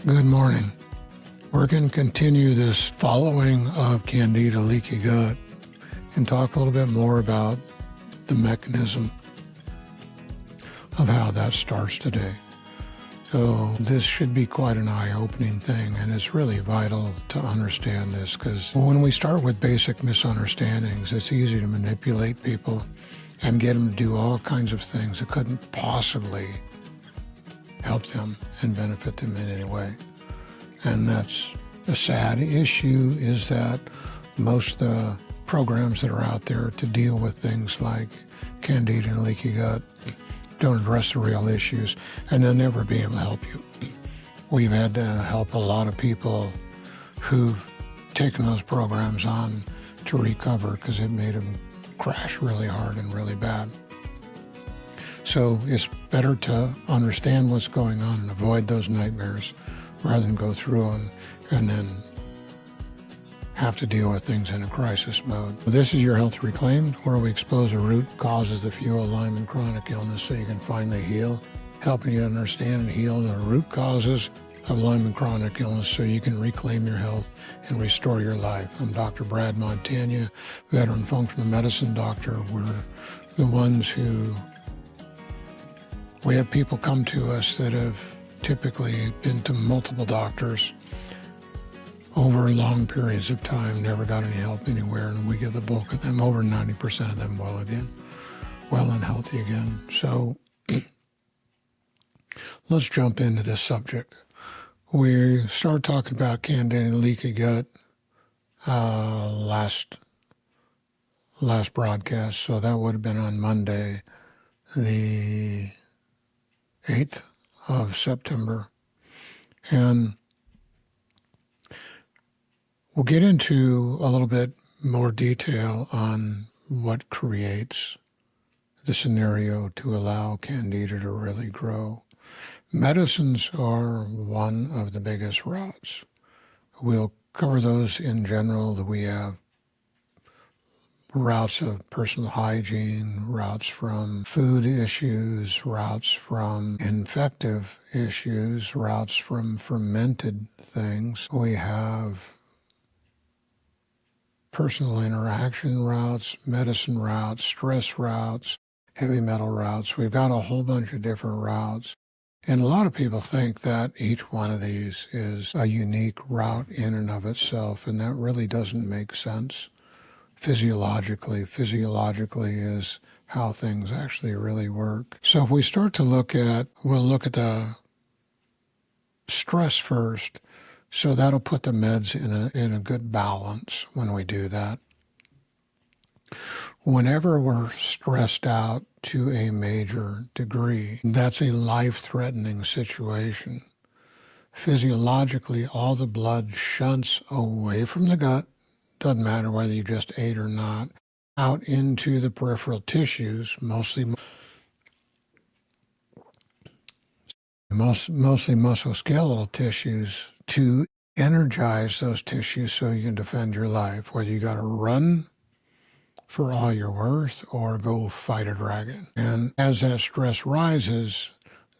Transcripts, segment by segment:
Good morning. We're going to continue this following of Candida leaky gut and talk a little bit more about the mechanism of how that starts today. So this should be quite an eye-opening thing, and it's really vital to understand this because when we start with basic misunderstandings, it's easy to manipulate people and get them to do all kinds of things that couldn't possibly help them and benefit them in any way. And that's a sad issue, is that most of the programs that are out there to deal with things like Candida and leaky gut don't address the real issues, and they'll never be able to help you. We've had to help a lot of people who've taken those programs on to recover because it made them crash really hard and really bad. So it's better to understand what's going on and avoid those nightmares rather than go through them and then have to deal with things in a crisis mode. This is your Health Reclaimed, where we expose the root causes that fuel Lyme and chronic illness so you can finally heal, helping you understand and heal the root causes of Lyme and chronic illness so you can reclaim your health and restore your life. I'm Dr. Brad Montagne, veteran functional medicine doctor. We're the ones who, we have people come to us that have typically been to multiple doctors over long periods of time, never got any help anywhere, and we get the bulk of them, over 90% of them well and healthy again. So let's jump into this subject. We started talking about Candida and leaky gut last broadcast, so that would have been on Monday, the 8th of September. And we'll get into a little bit more detail on what creates the scenario to allow Candida to really grow. Medicines are one of the biggest routes. We'll cover those in general. We have routes of personal hygiene, routes from food issues, routes from infective issues, routes from fermented things. We have personal interaction routes, medicine routes, stress routes, heavy metal routes. We've got a whole bunch of different routes. And a lot of people think that each one of these is a unique route in and of itself, and that really doesn't make sense. Physiologically is how things actually really work. So if we start to we'll look at the stress first. So that'll put the meds in a good balance when we do that. Whenever we're stressed out to a major degree, that's a life-threatening situation. Physiologically, all the blood shunts away from the gut, doesn't matter whether you just ate or not, out into the peripheral tissues, mostly musculoskeletal tissues, to energize those tissues so you can defend your life, whether you got to run for all you're worth or go fight a dragon. And as that stress rises,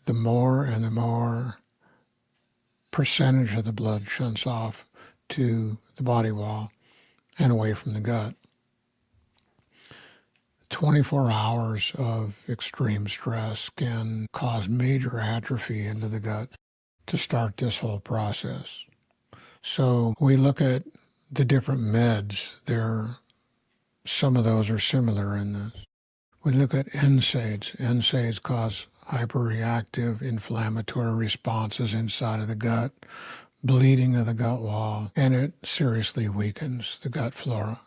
the more and the more percentage of the blood shunts off to the body wall and away from the gut. 24 hours of extreme stress can cause major atrophy into the gut to start this whole process. So we look at the different meds. Some of those are similar in this. We look at NSAIDs. NSAIDs cause hyperreactive inflammatory responses inside of the gut, bleeding of the gut wall, and it seriously weakens the gut flora.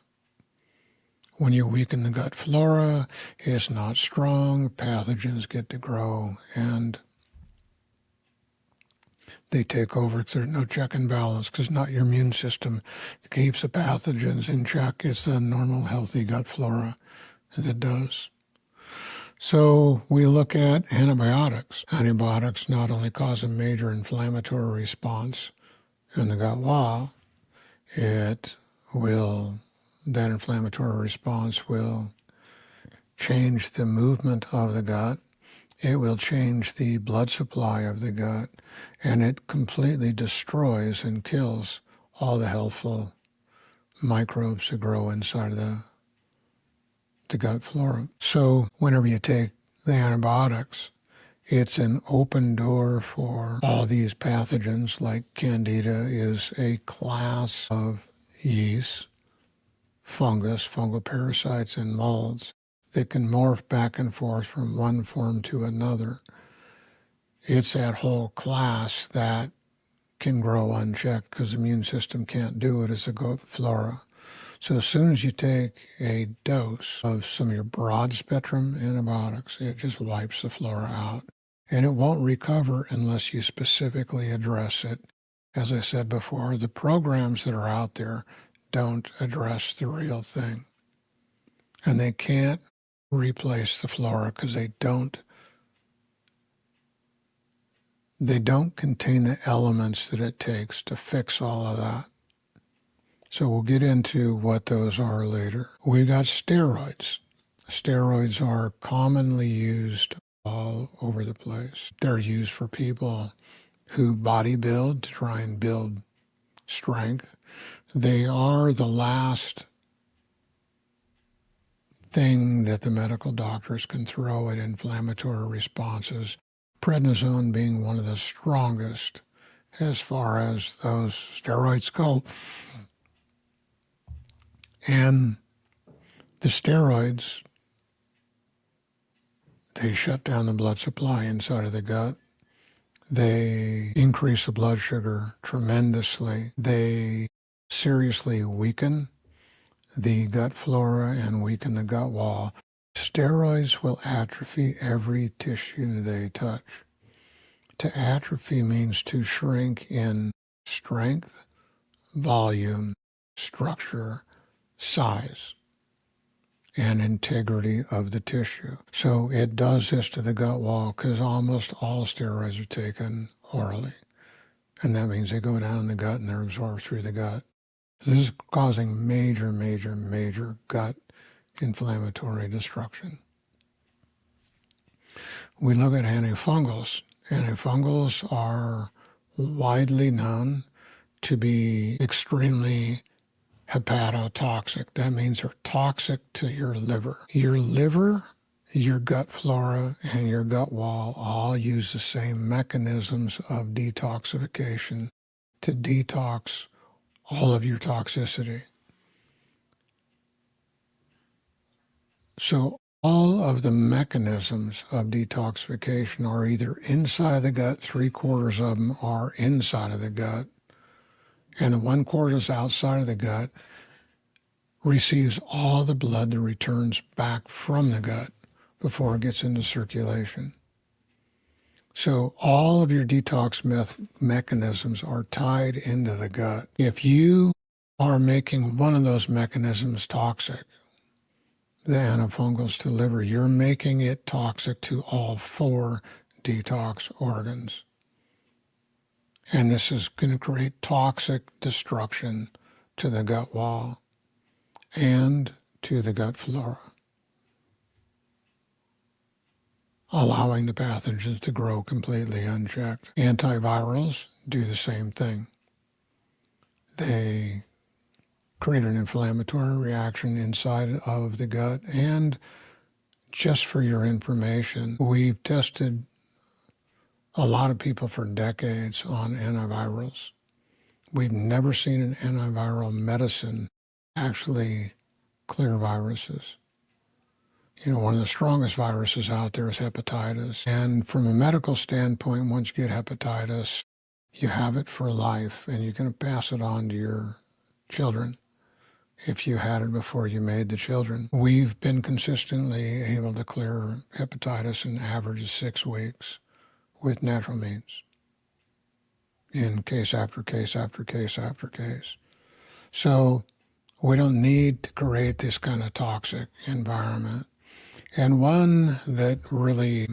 When you weaken the gut flora, it's not strong, pathogens get to grow, and they take over. There's no check and balance because not your immune system that keeps the pathogens in check. It's the normal, healthy gut flora that does. So we look at antibiotics. Antibiotics not only cause a major inflammatory response in the gut wall, that inflammatory response will change the movement of the gut It will change the blood supply of the gut, and it completely destroys and kills all the healthful microbes that grow inside of the gut flora. So whenever you take the antibiotics, it's an open door for all these pathogens, like Candida is a class of yeast, fungus, fungal parasites, and molds that can morph back and forth from one form to another. It's that whole class that can grow unchecked because the immune system can't do it as a gut flora. So as soon as you take a dose of some of your broad spectrum antibiotics, it just wipes the flora out. And it won't recover unless you specifically address it. As I said before, the programs that are out there don't address the real thing. And they can't replace the flora because they don't contain the elements that it takes to fix all of that. So we'll get into what those are later. We got steroids. Steroids are commonly used all over the place. They're used for people who bodybuild to try and build strength. They are the last thing that the medical doctors can throw at inflammatory responses, prednisone being one of the strongest as far as those steroids go. And the steroids, they shut down the blood supply inside of the gut. They increase the blood sugar tremendously. They seriously weaken the gut flora and weaken the gut wall. Steroids will atrophy every tissue they touch. To atrophy means to shrink in strength, volume, structure, size, and integrity of the tissue. So it does this to the gut wall because almost all steroids are taken orally. And that means they go down in the gut and they're absorbed through the gut. This is causing major, major, major gut inflammatory destruction. We look at antifungals. Antifungals are widely known to be extremely hepatotoxic. That means they're toxic to your liver. Your liver, your gut flora, and your gut wall all use the same mechanisms of detoxification to detox all of your toxicity. So all of the mechanisms of detoxification are either inside of the gut, 3/4 of them are inside of the gut, and the 1/4 is outside of the gut receives all the blood that returns back from the gut before it gets into circulation. So all of your detox mechanisms are tied into the gut. If you are making one of those mechanisms toxic, the antifungals to liver, you're making it toxic to all 4 detox organs. And this is going to create toxic destruction to the gut wall and to the gut flora, allowing the pathogens to grow completely unchecked. Antivirals do the same thing. They create an inflammatory reaction inside of the gut. And just for your information, we've tested a lot of people for decades on antivirals. We've never seen an antiviral medicine actually clear viruses. You know, one of the strongest viruses out there is hepatitis. And from a medical standpoint, once you get hepatitis, you have it for life and you can pass it on to your children if you had it before you made the children. We've been consistently able to clear hepatitis in average of 6 weeks with natural means, in case after case after case after case. So we don't need to create this kind of toxic environment. And one that really,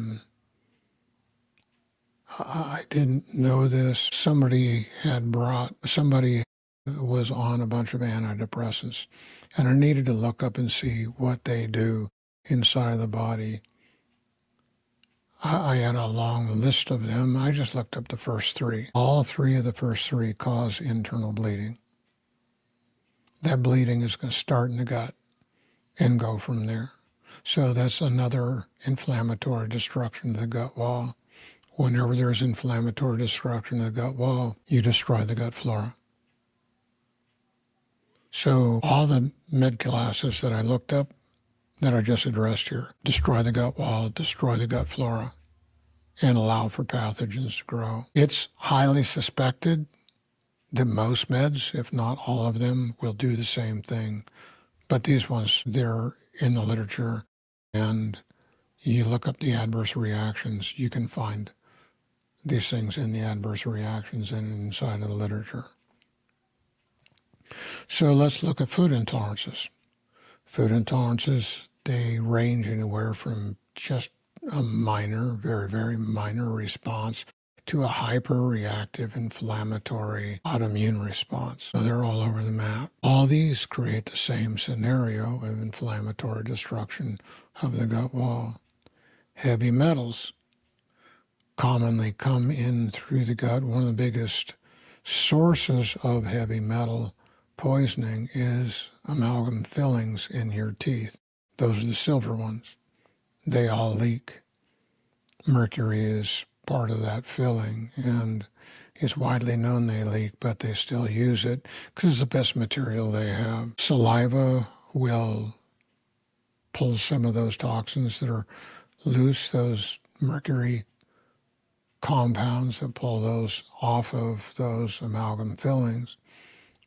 I didn't know this, somebody was on a bunch of antidepressants, and I needed to look up and see what they do inside of the body. I had a long list of them. I just looked up the first three. All three of the first three cause internal bleeding. That bleeding is going to start in the gut and go from there. So that's another inflammatory destruction of the gut wall. Whenever there's inflammatory destruction of the gut wall, you destroy the gut flora. So all the med classes that I looked up that I just addressed here, destroy the gut wall, destroy the gut flora, and allow for pathogens to grow. It's highly suspected that most meds, if not all of them, will do the same thing. But these ones, they're in the literature, and you look up the adverse reactions, you can find these things in the adverse reactions and inside of the literature. So let's look at food intolerances. Food intolerances, they range anywhere from just a minor, very, very minor response to a hyperreactive, inflammatory, autoimmune response. So they're all over the map. All these create the same scenario of inflammatory destruction of the gut wall. Heavy metals commonly come in through the gut. One of the biggest sources of heavy metal poisoning is amalgam fillings in your teeth. Those are the silver ones. They all leak. Mercury is part of that filling, and it's widely known they leak, but they still use it because it's the best material they have. Saliva will pull some of those toxins that are loose, those mercury compounds that pull those off of those amalgam fillings,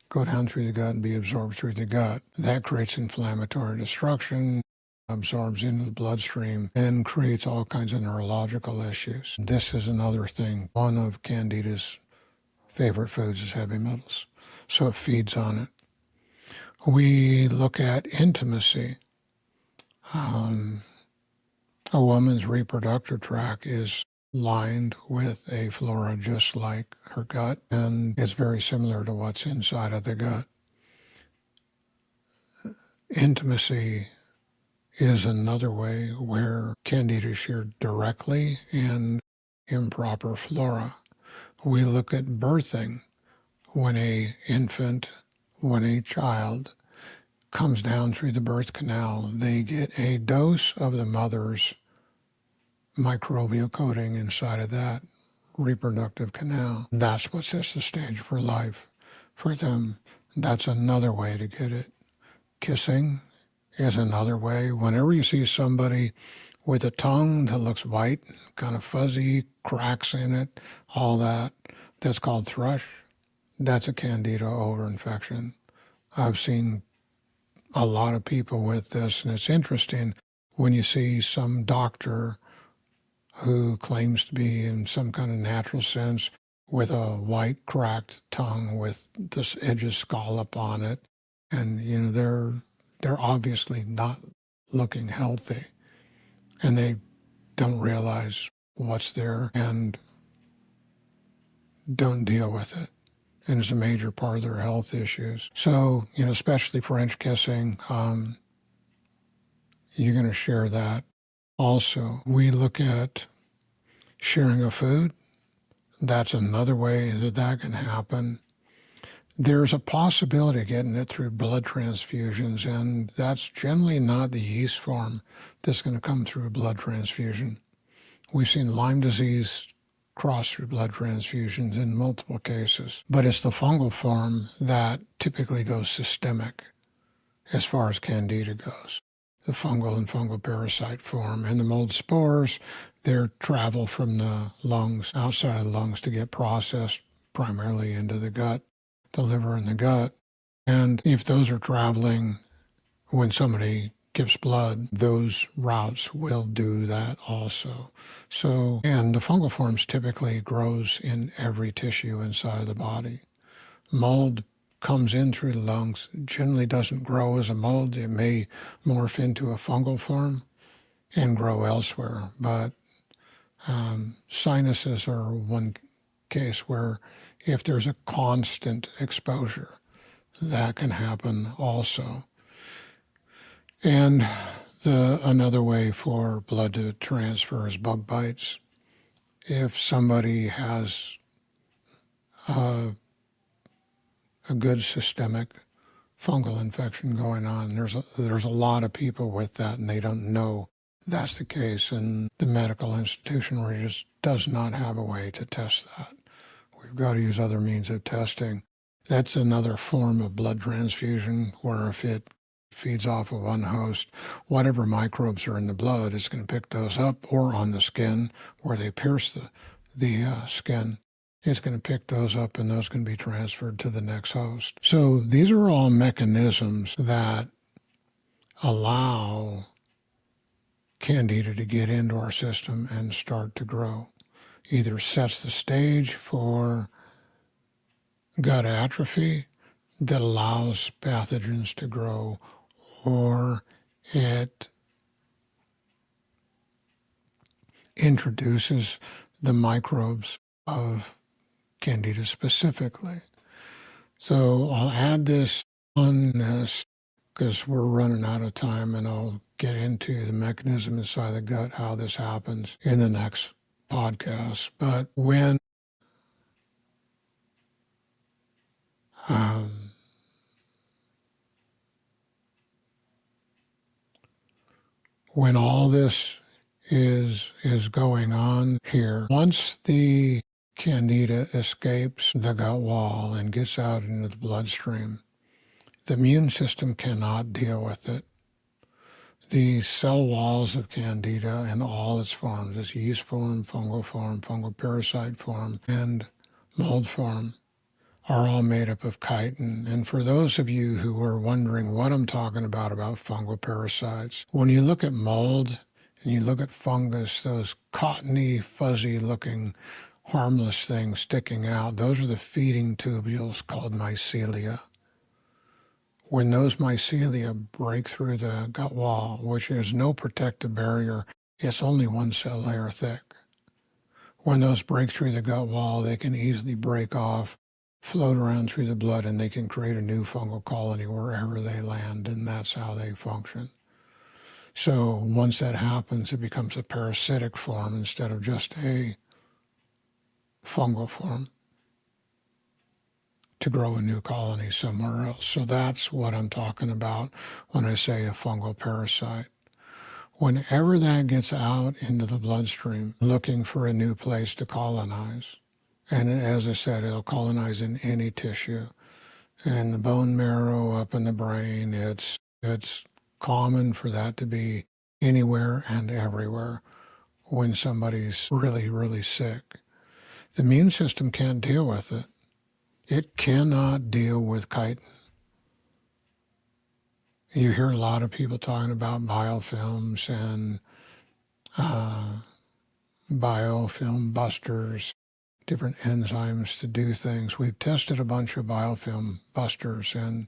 go down through the gut and be absorbed through the gut. That creates inflammatory destruction, absorbs into the bloodstream, and creates all kinds of neurological issues. This is another thing. One of Candida's favorite foods is heavy metals, so it feeds on it. We look at intimacy. A woman's reproductive tract is lined with a flora just like her gut, and it's very similar to what's inside of the gut. Intimacy is another way where Candida is shared directly and improper flora. We look at birthing. When a infant, when a child comes down through the birth canal, they get a dose of the mother's microbial coating inside of that reproductive canal. That's what sets the stage for life for them. That's another way to get it. Kissing is another way. Whenever you see somebody with a tongue that looks white, kind of fuzzy, cracks in it, all that, that's called thrush. That's a Candida overinfection. I've seen a lot of people with this, and it's interesting when you see some doctor who claims to be in some kind of natural sense with a white cracked tongue with this edges scallop on it, and they're obviously not looking healthy, and they don't realize what's there and don't deal with it. And it's a major part of their health issues. So, especially French kissing, you're going to share that. Also, we look at sharing of food. That's another way that can happen. There's a possibility of getting it through blood transfusions, and that's generally not the yeast form that's going to come through a blood transfusion. We've seen Lyme disease cross through blood transfusions in multiple cases, but it's the fungal form that typically goes systemic as far as Candida goes. The fungal and fungal parasite form, and the mold spores, they travel from the lungs, outside of the lungs, to get processed primarily into the gut, the liver and the gut. And if those are traveling when somebody gives blood, those routes will do that also. So, and the fungal forms typically grows in every tissue inside of the body. Mold comes in through the lungs, generally doesn't grow as a mold. It may morph into a fungal form and grow elsewhere. But sinuses are one case where if there's a constant exposure, that can happen also. And Another way for blood to transfer is bug bites. If somebody has a good systemic fungal infection going on, there's a lot of people with that, and they don't know that's the case. And the medical institution just does not have a way to test that. We've got to use other means of testing. That's another form of blood transfusion, where if it feeds off of one host, whatever microbes are in the blood is going to pick those up, or on the skin where they pierce the skin. It's going to pick those up, and those can be transferred to the next host. So these are all mechanisms that allow Candida to get into our system and start to grow. Either sets the stage for gut atrophy that allows pathogens to grow, or it introduces the microbes of Candida specifically. So I'll add this on this because we're running out of time, and I'll get into the mechanism inside the gut, how this happens, in the next podcast. But when all this is going on here, once the Candida escapes the gut wall and gets out into the bloodstream, the immune system cannot deal with it. The cell walls of Candida in all its forms, its yeast form, fungal parasite form, and mold form, are all made up of chitin. And for those of you who are wondering what I'm talking about fungal parasites, when you look at mold and you look at fungus, those cottony, fuzzy-looking, harmless things sticking out, those are the feeding tubules called mycelia. When those mycelia break through the gut wall, which is no protective barrier, it's only one cell layer thick. When those break through the gut wall, they can easily break off, float around through the blood, and they can create a new fungal colony wherever they land, and that's how they function. So once that happens, it becomes a parasitic form instead of just a fungal form to grow a new colony somewhere else. So that's what I'm talking about when I say a fungal parasite. Whenever that gets out into the bloodstream, looking for a new place to colonize, and as I said, it'll colonize in any tissue, and the bone marrow, up in the brain, it's common for that to be anywhere and everywhere when somebody's really, really sick. The immune system can't deal with it. It cannot deal with chitin. You hear a lot of people talking about biofilms and biofilm busters, different enzymes to do things. We've tested a bunch of biofilm busters, and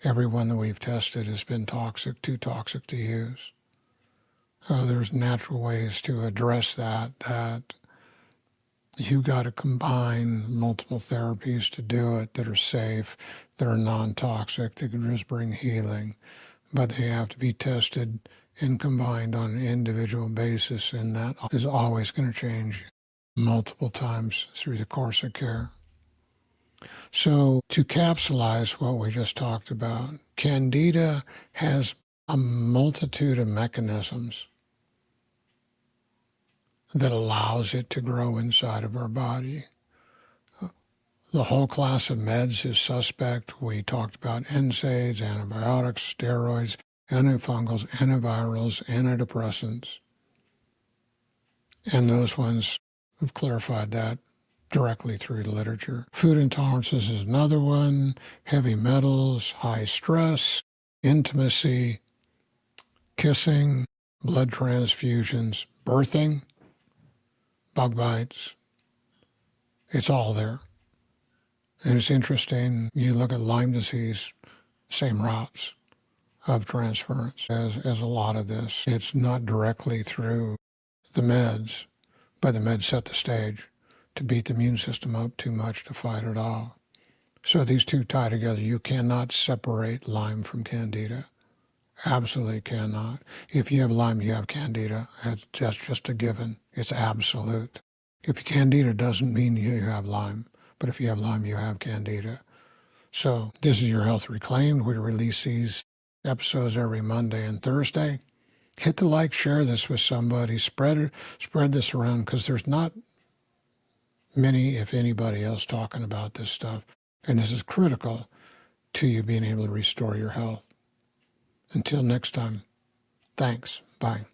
every one that we've tested has been toxic, too toxic to use. There's natural ways to address that you've got to combine multiple therapies to do it that are safe, that are non-toxic, that can just bring healing. But they have to be tested and combined on an individual basis, and that is always going to change multiple times through the course of care. So to capsulize what we just talked about, Candida has a multitude of mechanisms that allows it to grow inside of our body. The whole class of meds is suspect. We talked about NSAIDs, antibiotics, steroids, antifungals, antivirals, antidepressants. And those ones, we've clarified that directly through the literature. Food intolerances is another one. Heavy metals, high stress, intimacy, kissing, blood transfusions, birthing, bug bites. It's all there. And it's interesting, you look at Lyme disease, same routes of transference as a lot of this. It's not directly through the meds, but the meds set the stage to beat the immune system up too much to fight it off. So these two tie together. You cannot separate Lyme from Candida. Absolutely cannot. If you have Lyme, you have Candida. That's just a given. It's absolute. If Candida doesn't mean you have Lyme, but if you have Lyme, you have Candida. So this is Your Health Reclaimed. We release these episodes every Monday and Thursday. Hit the like, share this with somebody, spread this around, because there's not many, if anybody else, talking about this stuff. And this is critical to you being able to restore your health. Until next time, thanks. Bye.